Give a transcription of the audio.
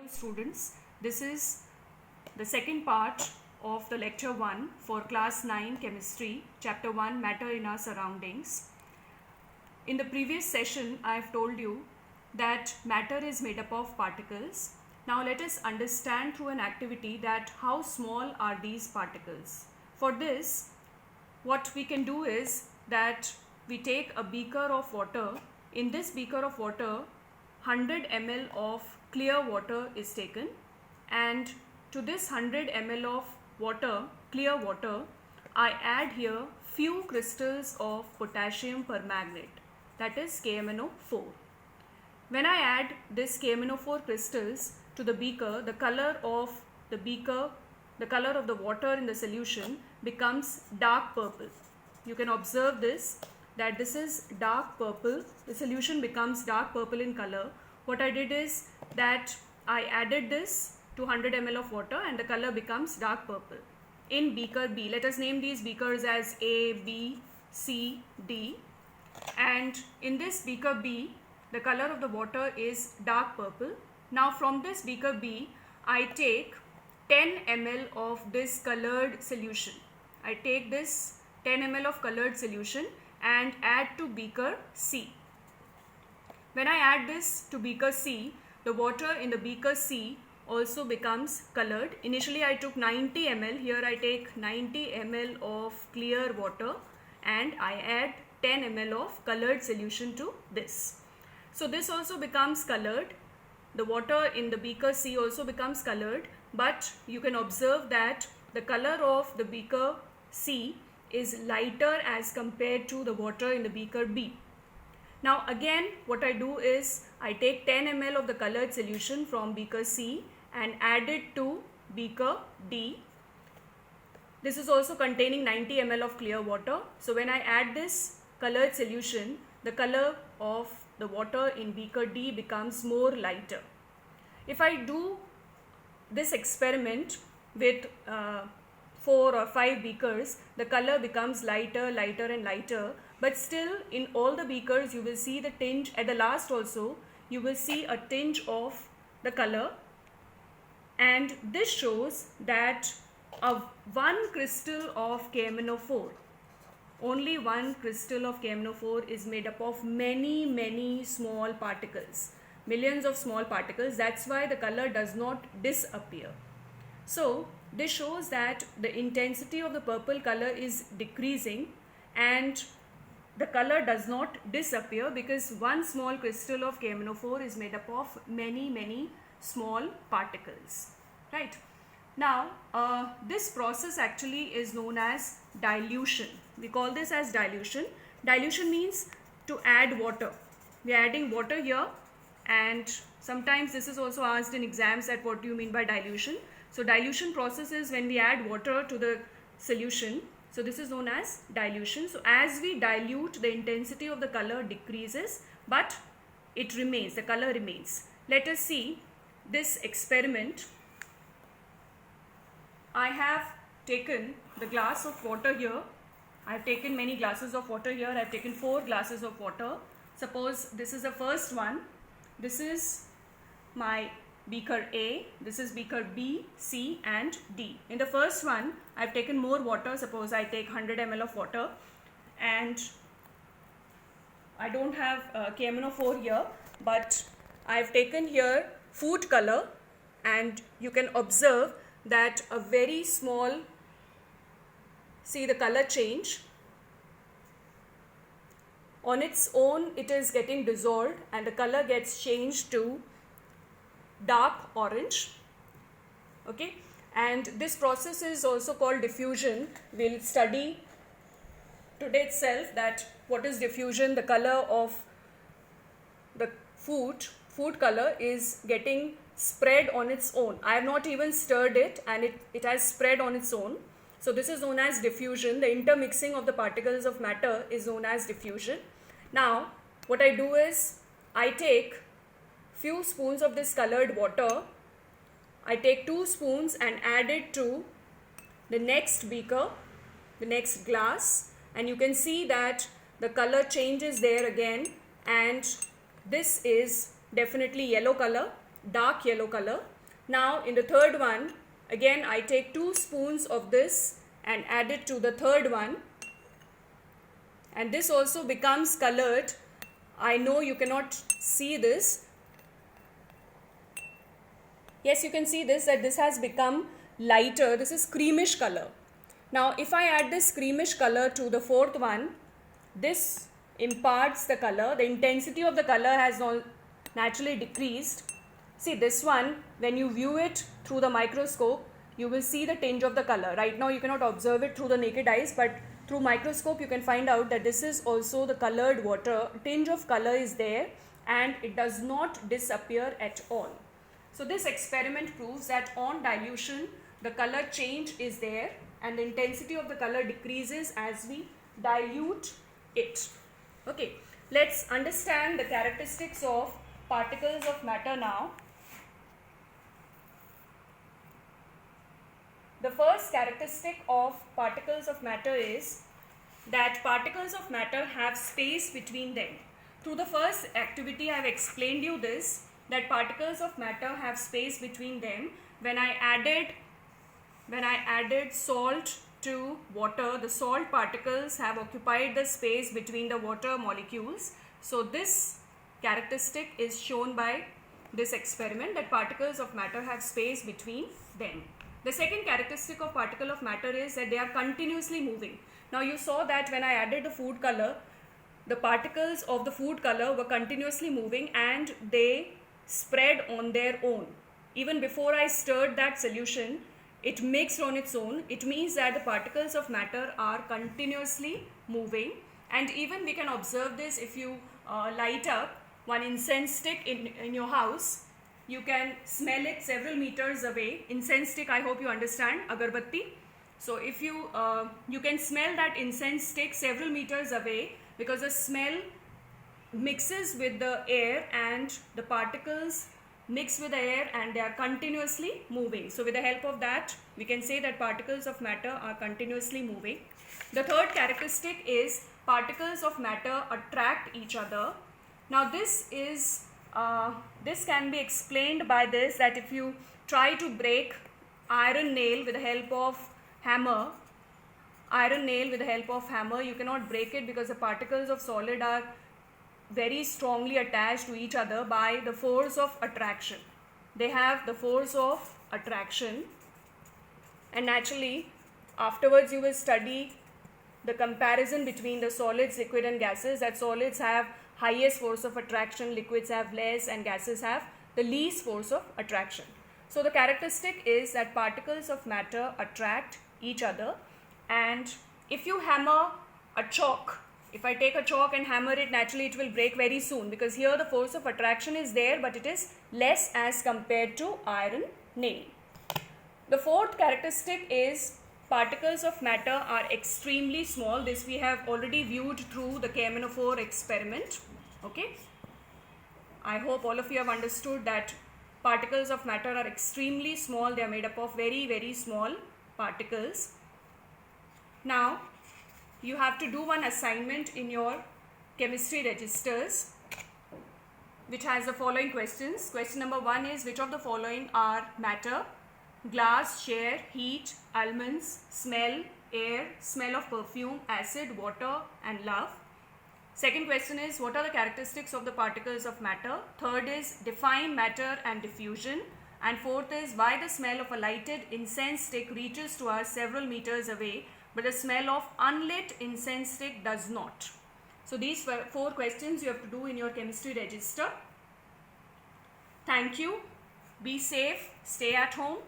Hello students, this is the second part of the lecture 1 for class 9 chemistry, chapter 1 matter in our surroundings. In the previous session I have told you that matter is made up of particles. Now let us understand through an activity that how small are these particles. For this, what we can do is that we take a beaker of water. In this beaker of water 100 ml of clear water is taken, and to this 100 ml of water, clear water, I add here few crystals of potassium permanganate, that is KMnO4. When I add this KMnO4 crystals to the beaker, the color of the beaker, the color of the water in the solution becomes dark purple. You can observe this, that this is dark purple. The solution becomes dark purple in color. What I did is that I added this to 100 ml of water and the color becomes dark purple. In beaker B, let us name these beakers as A, B, C, D, and in this beaker B, the color of the water is dark purple. Now from this beaker B, I take 10 ml of this colored solution. I take this 10 ml of colored solution and add to beaker C. When I add this to beaker C, the water in the beaker C also becomes colored. Initially I took 90 ml, here I take 90 ml of clear water and I add 10 ml of colored solution to this. So this also becomes colored. The water in the beaker C also becomes colored, but you can observe that the color of the beaker C is lighter as compared to the water in the beaker B. Now again what I do is I take 10 ml of the colored solution from beaker C and add it to beaker D. This is also containing 90 ml of clear water. So when I add this colored solution, the color of the water in beaker D becomes more lighter. If I do this experiment with 4 or 5 beakers, the color becomes lighter, lighter and lighter, but still in all the beakers you will see the tinge. At the last also you will see a tinge of the color, and this shows that one crystal of KMnO4, only one crystal of KMnO4 is made up of many small particles, millions of small particles. That's why the color does not disappear. So this shows that the intensity of the purple color is decreasing and the color does not disappear because one small crystal of KMnO4 is made up of many small particles, right? Now this process actually is known as dilution. We call this as dilution. Dilution means to add water. We are adding water here, and sometimes this is also asked in exams that what do you mean by dilution. So dilution process is when we add water to the solution. So this is known as dilution. So as we dilute, the intensity of the color decreases, but it remains, the color remains. Let us see this experiment. I have taken the glass of water here. I have taken many glasses of water here. I have taken 4 glasses of water. Suppose this is the first one. This is my beaker A, this is beaker B, C and D. In the first one I have taken more water. Suppose I take 100 ml of water, and I don't have KMnO4 here, but I have taken here food color, and you can observe that a very small, see the color change. On its own it is getting dissolved and the color gets changed to dark orange, okay, and this process is also called diffusion. We'll study today itself that what is diffusion. The color of the food color is getting spread on its own. I have not even stirred it and it has spread on its own. So this is known as diffusion. The intermixing of the particles of matter is known as diffusion. Now what I do is I take few spoons of this colored water. I take 2 spoons and add it to the next beaker, the next glass, and you can see that the color changes there again, and this is definitely yellow color. dark yellow color. Now in the third one, again I take 2 spoons of this and add it to the third one, and this also becomes colored. I know you cannot see this. Yes, you can see this, that this has become lighter. This is creamish color. Now if I add this creamish color to the fourth one, this imparts the color. The intensity of the color has naturally decreased. See, this one, when you view it through the microscope, you will see the tinge of the color. Right now you cannot observe it through the naked eyes, but through microscope you can find out that this is also the colored water. Tinge of color is there and it does not disappear at all. So this experiment proves that on dilution the color change is there and the intensity of the color decreases as we dilute it. Okay, let's understand the characteristics of particles of matter now. The first characteristic of particles of matter is that particles of matter have space between them. Through the first activity I have explained you this, that particles of matter have space between them. When I added salt to water, the salt particles have occupied the space between the water molecules. So this characteristic is shown by this experiment, that particles of matter have space between them. The second characteristic of particle of matter is that they are continuously moving. Now you saw that when I added the food color, the particles of the food color were continuously moving and they spread on their own. Even before I stirred that solution, it mixed on its own. It means that the particles of matter are continuously moving, and even we can observe this if you light up one incense stick in your house. You can smell it several meters away. Incense stick, I hope you understand, agarbatti. So if you can smell that incense stick several meters away, because the smell mixes with the air and the particles mix with the air and they are continuously moving. So with the help of that, we can say that particles of matter are continuously moving. The third characteristic is particles of matter attract each other. Now this can be explained by this, that if you try to break iron nail with the help of hammer, you cannot break it because the particles of solid are very strongly attached to each other by the force of attraction. They have the force of attraction, and naturally afterwards you will study the comparison between the solids, liquid and gases, that solids have highest force of attraction, liquids have less, and gases have the least force of attraction. So the characteristic is that particles of matter attract each other, and if you hammer a chalk, if I take a chalk and hammer it, naturally it will break very soon, because here the force of attraction is there but it is less as compared to iron nail. The fourth characteristic is particles of matter are extremely small. This we have already viewed through the KMNO4 experiment. Okay, I hope all of you have understood that particles of matter are extremely small. They are made up of very, very small particles. Now you have to do one assignment in your chemistry registers which has the following questions. Question number 1 is, which of the following are matter? Glass, chair, heat, almonds, smell, air, smell of perfume, acid, water and love. Second question is, what are the characteristics of the particles of matter? Third is, define matter and diffusion. And fourth is, why the smell of a lighted incense stick reaches to us several meters away, but the smell of unlit incense stick does not. So these 4 questions you have to do in your chemistry register. Thank you. Be safe. Stay at home.